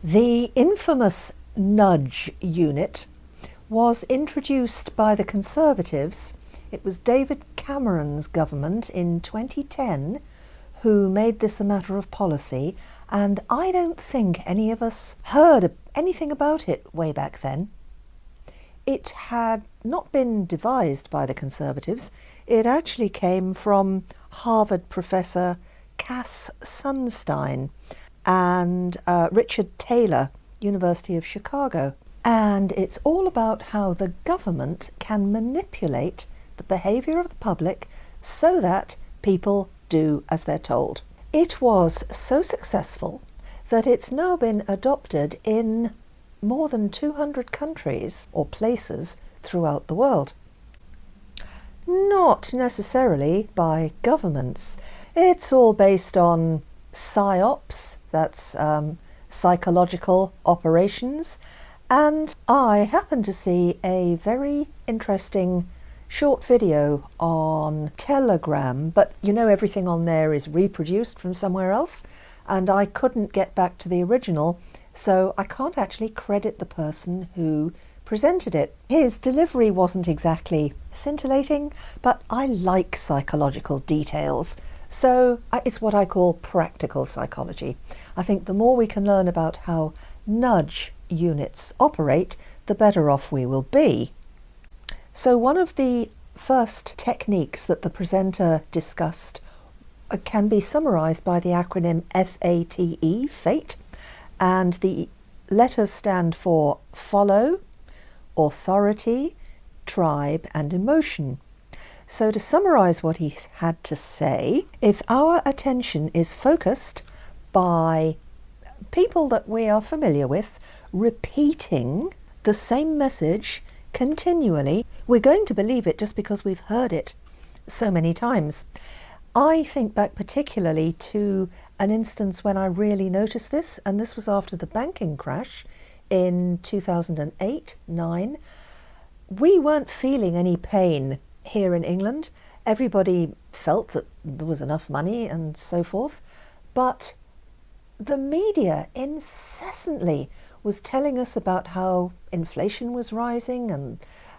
The infamous nudge unit was introduced by the Conservatives. It was David Cameron's government in 2010 who made this a matter of policy, and I don't think any of us heard anything about it way back then. It had not been devised by the Conservatives. It actually came from Harvard professor Cass Sunstein and Richard Taylor, University of Chicago. And it's all about how the government can manipulate the behaviour of the public so that people do as they're told. It was so successful that it's now been adopted in more than 200 countries or places throughout the world. Not necessarily by governments. It's all based on psyops, that's psychological operations, and I happened to see a very interesting short video on Telegram, but you know everything on there is reproduced from somewhere else, and I couldn't get back to the original, so I can't actually credit the person who presented it. His delivery wasn't exactly scintillating, but I like psychological details. So it's what I call practical psychology. I think the more we can learn about how nudge units operate, the better off we will be. So one of the first techniques that the presenter discussed can be summarized by the acronym FATE, FATE, and the letters stand for follow, authority, tribe, and emotion. So to summarize what he had to say, if our attention is focused by people that we are familiar with, repeating the same message continually, we're going to believe it just because we've heard it so many times. I think back particularly to an instance when I really noticed this, and this was after the banking crash in 2008-9. We weren't feeling any pain here in England. Everybody felt that there was enough money and so forth, but the media incessantly was telling us about how inflation was rising and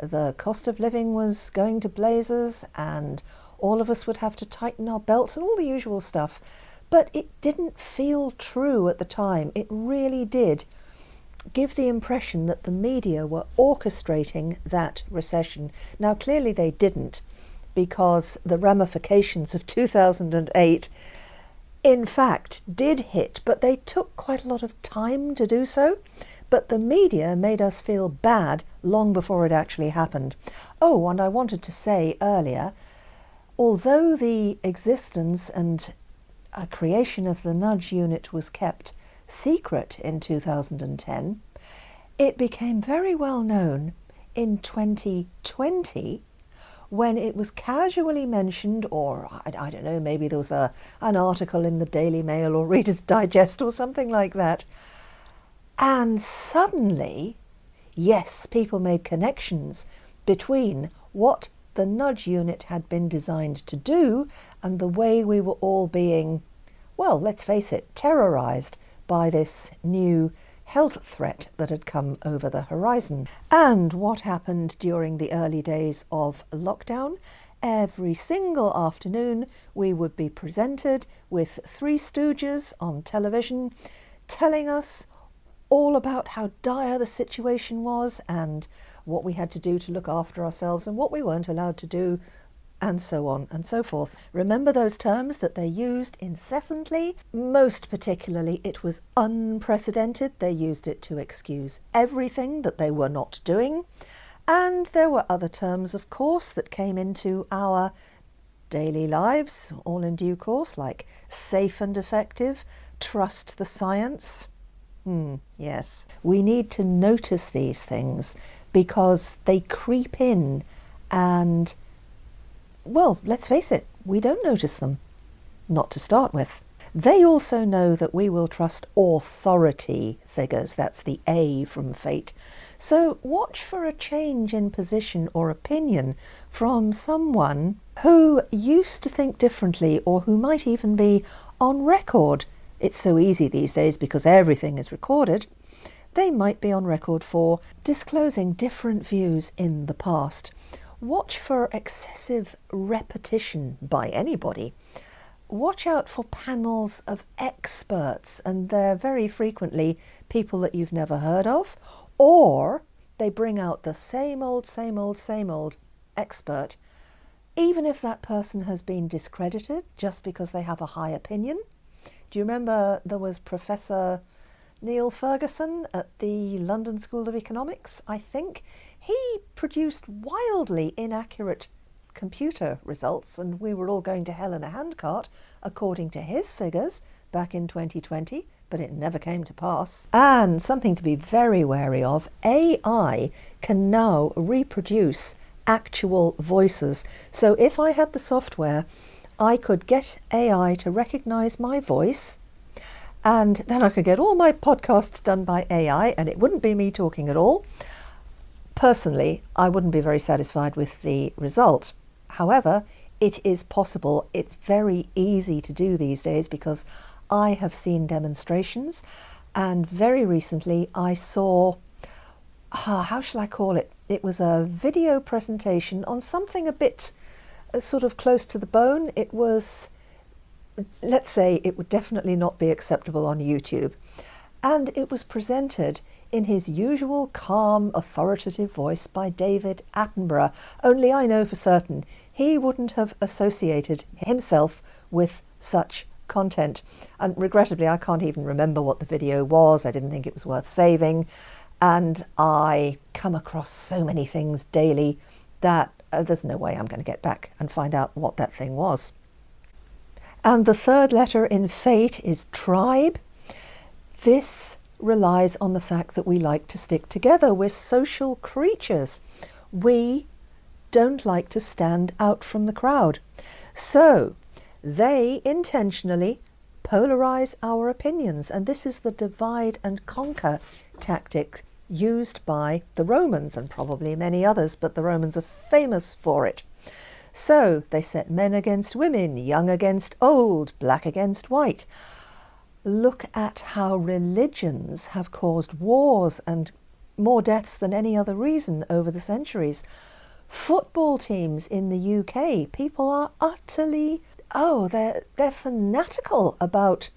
the cost of living was going to blazes and all of us would have to tighten our belts and all the usual stuff. But it didn't feel true at the time. It really did give the impression that the media were orchestrating that recession. Now, clearly they didn't, because the ramifications of 2008 in fact did hit, but they took quite a lot of time to do so. But the media made us feel bad long before it actually happened. Oh, and I wanted to say earlier, although the existence and creation of the nudge unit was kept secret in 2010, it became very well known in 2020 when it was casually mentioned, or I don't know, maybe there was an article in the Daily Mail or Reader's Digest or something like that. And suddenly, yes, people made connections between what the nudge unit had been designed to do and the way we were all being, well, let's face it, terrorized by this new health threat that had come over the horizon. And what happened during the early days of lockdown? Every single afternoon we would be presented with Three Stooges on television telling us all about how dire the situation was and what we had to do to look after ourselves and what we weren't allowed to do, and so on and so forth. Remember those terms that they used incessantly? Most particularly, it was unprecedented. They used it to excuse everything that they were not doing. And there were other terms, of course, that came into our daily lives, all in due course, like safe and effective, trust the science. Yes, we need to notice these things because they creep in and, well, let's face it, we don't notice them, not to start with. They also know that we will trust authority figures, that's the A from fate. So watch for a change in position or opinion from someone who used to think differently or who might even be on record it's so easy these days because everything is recorded, they might be on record for disclosing different views in the past. Watch for excessive repetition by anybody. Watch out for panels of experts, and they're very frequently people that you've never heard of, or they bring out the same old expert, even if that person has been discredited just because they have a high opinion. Do you remember there was Professor Neil Ferguson at the London School of Economics, I think? He produced wildly inaccurate computer results, and we were all going to hell in a handcart, according to his figures, back in 2020, but it never came to pass. And something to be very wary of, AI can now reproduce actual voices. So if I had the software, I could get AI to recognize my voice, and then I could get all my podcasts done by AI, and it wouldn't be me talking at all. Personally, I wouldn't be very satisfied with the result. However, it is possible. It's very easy to do these days because I have seen demonstrations, and very recently I saw, how shall I call it? It was a video presentation on something a bit sort of close to the bone. It was, let's say, it would definitely not be acceptable on YouTube. And it was presented in his usual calm, authoritative voice by David Attenborough. Only I know for certain he wouldn't have associated himself with such content. And regrettably, I can't even remember what the video was. I didn't think it was worth saving. And I come across so many things daily that there's no way I'm going to get back and find out what that thing was. And the third letter in fate is tribe. This relies on the fact that we like to stick together. We're social creatures. We don't like to stand out from the crowd. So they intentionally polarize our opinions, and this is the divide and conquer tactic used by the Romans and probably many others, but the Romans are famous for it. So they set men against women, young against old, black against white. Look at how religions have caused wars and more deaths than any other reason over the centuries. Football teams in the UK, people are utterly, they're fanatical about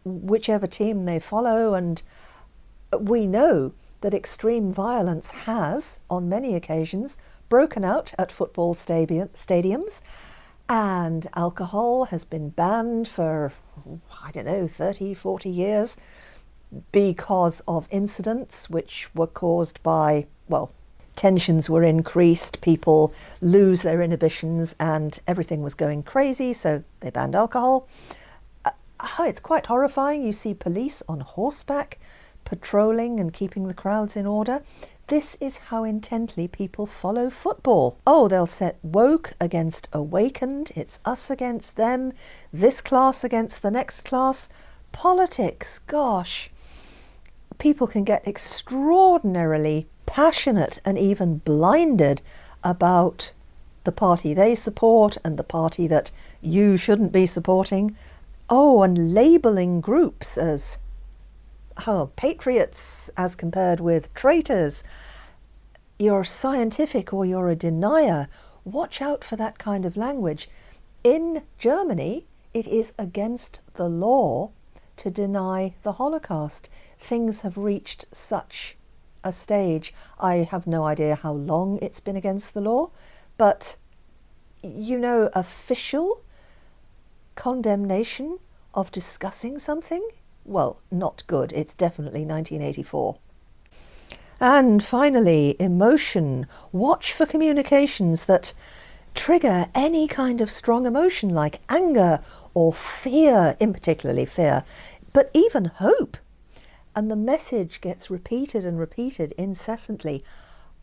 whichever team they follow, and we know that extreme violence has, on many occasions, broken out at football stadiums, and alcohol has been banned for, 30, 40 years because of incidents which were caused by, tensions were increased, people lose their inhibitions, and everything was going crazy, so they banned alcohol. It's quite horrifying. You see police on horseback patrolling and keeping the crowds in order. This is how intently people follow football. They'll set woke against awakened. It's us against them, this class against the next class. Politics, gosh. People can get extraordinarily passionate and even blinded about the party they support and the party that you shouldn't be supporting. And labelling groups as patriots as compared with traitors. You're scientific or you're a denier. Watch out for that kind of language. In Germany, it is against the law to deny the Holocaust. Things have reached such a stage. I have no idea how long it's been against the law, but official condemnation of discussing something? Well, not good. It's definitely 1984. And finally, emotion. Watch for communications that trigger any kind of strong emotion like anger or fear, in particularly fear, but even hope. And the message gets repeated and repeated incessantly.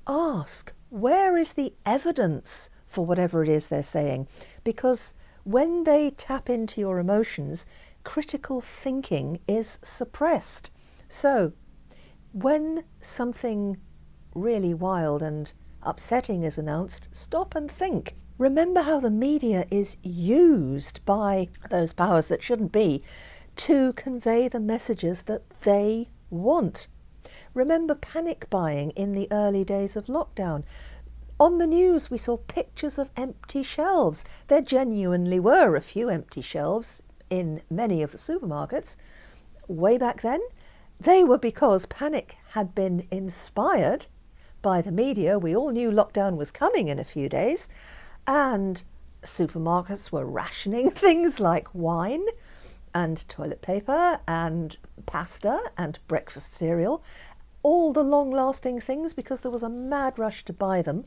Ask, where is the evidence for whatever it is they're saying? Because when they tap into your emotions, critical thinking is suppressed. So when something really wild and upsetting is announced, stop and think. Remember how the media is used by those powers that shouldn't be to convey the messages that they want. Remember panic buying in the early days of lockdown. On the news, we saw pictures of empty shelves. There genuinely were a few empty shelves in many of the supermarkets. Way back then, they were because panic had been inspired by the media. We all knew lockdown was coming in a few days, and supermarkets were rationing things like wine and toilet paper and pasta and breakfast cereal, all the long-lasting things, because there was a mad rush to buy them,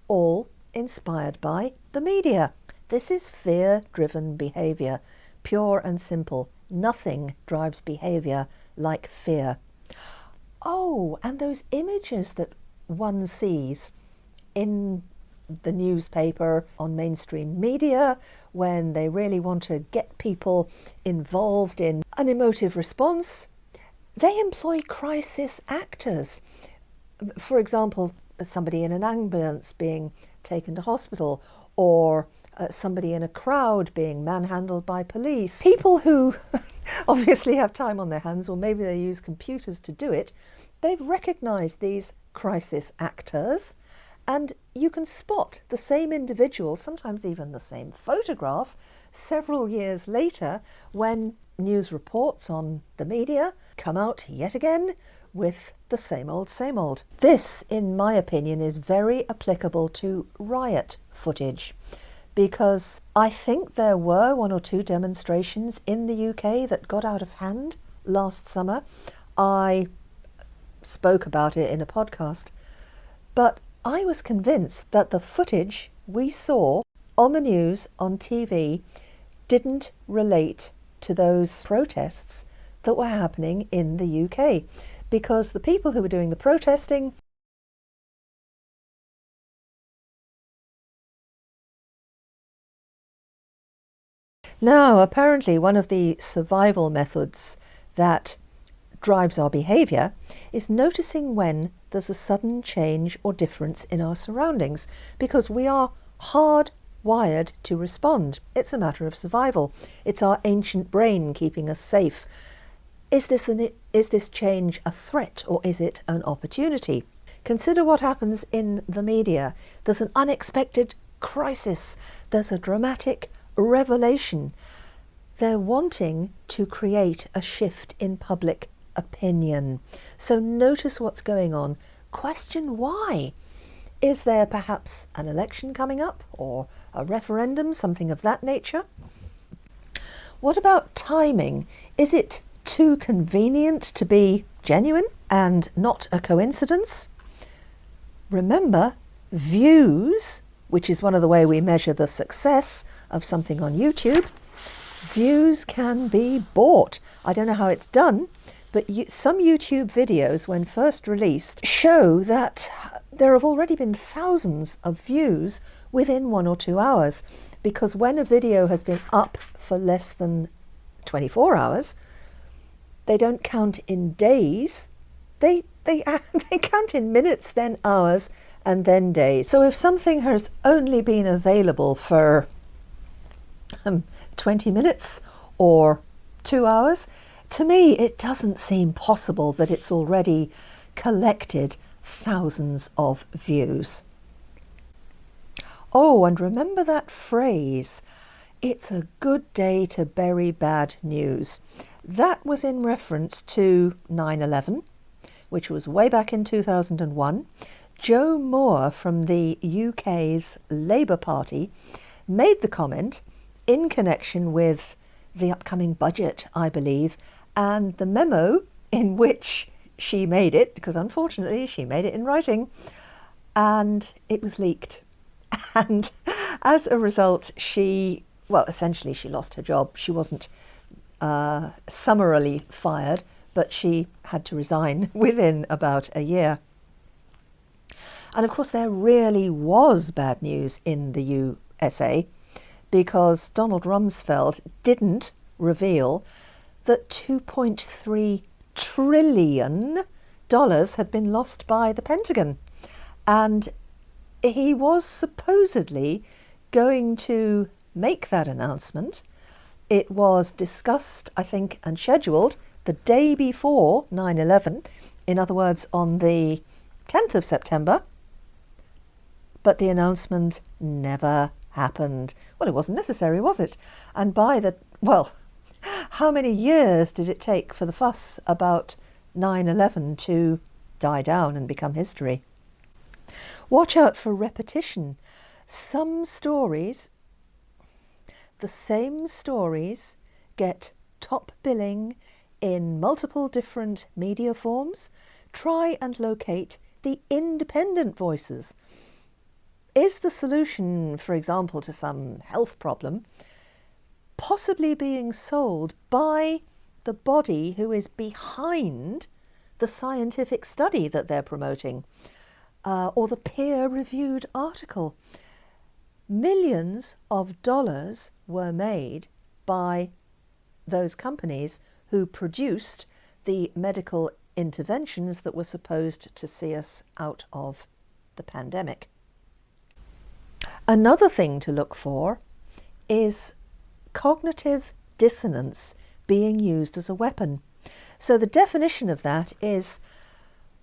all inspired by the media. This is fear-driven behaviour, pure and simple. Nothing drives behaviour like fear. Oh, and those images that one sees in the newspaper, on mainstream media, when they really want to get people involved in an emotive response, they employ crisis actors. For example, somebody in an ambulance being taken to hospital, or somebody in a crowd being manhandled by police. People who obviously have time on their hands, or maybe they use computers to do it, they've recognised these crisis actors, and you can spot the same individual, sometimes even the same photograph, several years later when news reports on the media come out yet again with the same old, same old. This, in my opinion, is very applicable to riot footage, because I think there were one or two demonstrations in the UK that got out of hand last summer. I spoke about it in a podcast, but I was convinced that the footage we saw on the news, on TV, didn't relate to those protests that were happening in the UK, because the people who were doing the protesting now, apparently one of the survival methods that drives our behaviour is noticing when there's a sudden change or difference in our surroundings, because we are hardwired to respond. It's a matter of survival. It's our ancient brain keeping us safe. Is this change a threat, or is it an opportunity? Consider what happens in the media. There's an unexpected crisis. There's a dramatic revelation. They're wanting to create a shift in public opinion. So notice what's going on. Question why. Is there perhaps an election coming up, or a referendum, something of that nature? What about timing? Is it too convenient to be genuine and not a coincidence? Remember, views, which is one of the ways we measure the success of something on YouTube, views can be bought. I don't know how it's done, but some YouTube videos, when first released, show that there have already been thousands of views within 1 or 2 hours, because when a video has been up for less than 24 hours, they don't count in days, they count in minutes, then hours, and then days. So if something has only been available for 20 minutes or 2 hours, to me it doesn't seem possible that it's already collected thousands of views. Oh, and remember that phrase, it's a good day to bury bad news. That was in reference to 9/11, which was way back in 2001. Joe Moore from the UK's Labour Party made the comment in connection with the upcoming budget, I believe, and the memo in which she made it, because unfortunately she made it in writing, and it was leaked. And as a result, essentially she lost her job. She wasn't summarily fired, but she had to resign within about a year. And of course there really was bad news in the USA, because Donald Rumsfeld didn't reveal that $2.3 trillion had been lost by the Pentagon. And he was supposedly going to make that announcement It was discussed, I think, and scheduled the day before 9/11, in other words, on the 10th of September, but the announcement never happened. Well, it wasn't necessary, was it? And how many years did it take for the fuss about 9/11 to die down and become history? Watch out for repetition. Some stories, the same stories, get top billing in multiple different media forms. Try and locate the independent voices. Is the solution, for example, to some health problem possibly being sold by the body who is behind the scientific study that they're promoting, or the peer-reviewed article? Millions of dollars were made by those companies who produced the medical interventions that were supposed to see us out of the pandemic. Another thing to look for is cognitive dissonance being used as a weapon. So the definition of that is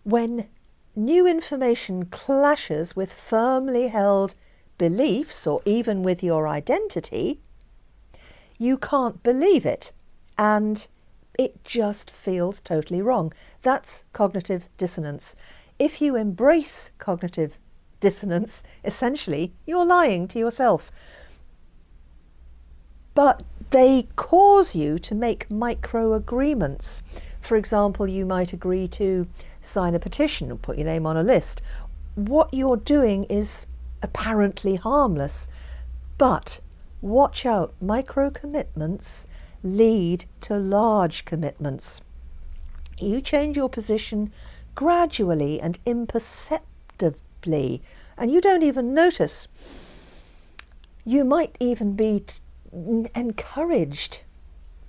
when new information clashes with firmly held beliefs or even with your identity, you can't believe it and it just feels totally wrong. That's cognitive dissonance. If you embrace cognitive dissonance, essentially you're lying to yourself. But they cause you to make micro agreements. For example, you might agree to sign a petition and put your name on a list. What you're doing is apparently harmless, but watch out, micro commitments lead to large commitments. You change your position gradually and imperceptibly, and you don't even notice. You might even be encouraged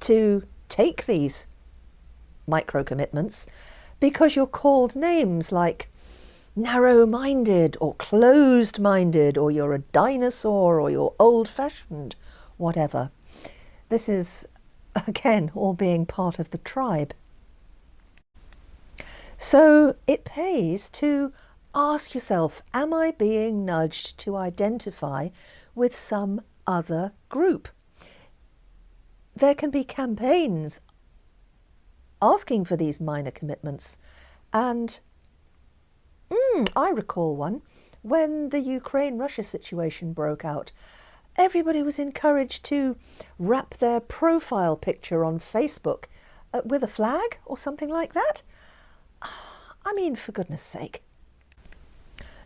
to take these micro commitments because you're called names like narrow-minded or closed-minded, or you're a dinosaur, or you're old-fashioned, whatever. This is, again, all being part of the tribe. So it pays to ask yourself, am I being nudged to identify with some other group? There can be campaigns asking for these minor commitments, and I recall one when the Ukraine-Russia situation broke out. Everybody was encouraged to wrap their profile picture on Facebook with a flag or something like that. I mean, for goodness sake.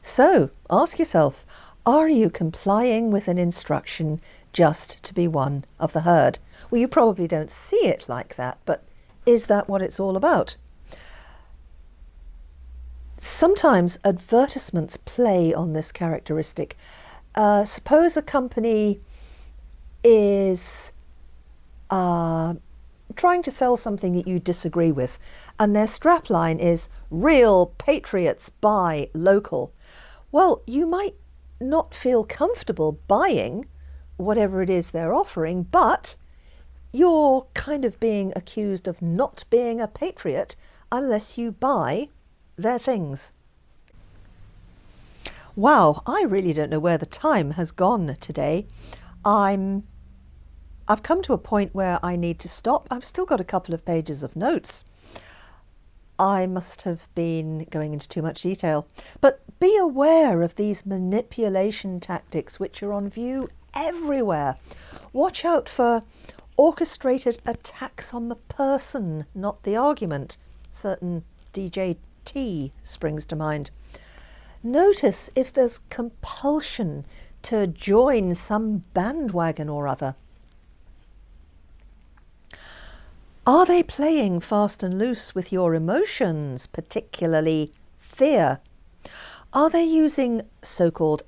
So ask yourself, are you complying with an instruction just to be one of the herd? Well, you probably don't see it like that, but is that what it's all about? Sometimes advertisements play on this characteristic. Suppose a company is trying to sell something that you disagree with, and their strapline is "Real Patriots Buy Local." Well, you might not feel comfortable buying whatever it is they're offering, but you're kind of being accused of not being a patriot unless you buy their things. Wow, I really don't know where the time has gone today. I've come to a point where I need to stop. I've still got a couple of pages of notes. I must have been going into too much detail. But be aware of these manipulation tactics which are on view everywhere. Watch out for orchestrated attacks on the person, not the argument. Certain DJT springs to mind. Notice if there's compulsion to join some bandwagon or other. Are they playing fast and loose with your emotions, particularly fear? Are they using so-called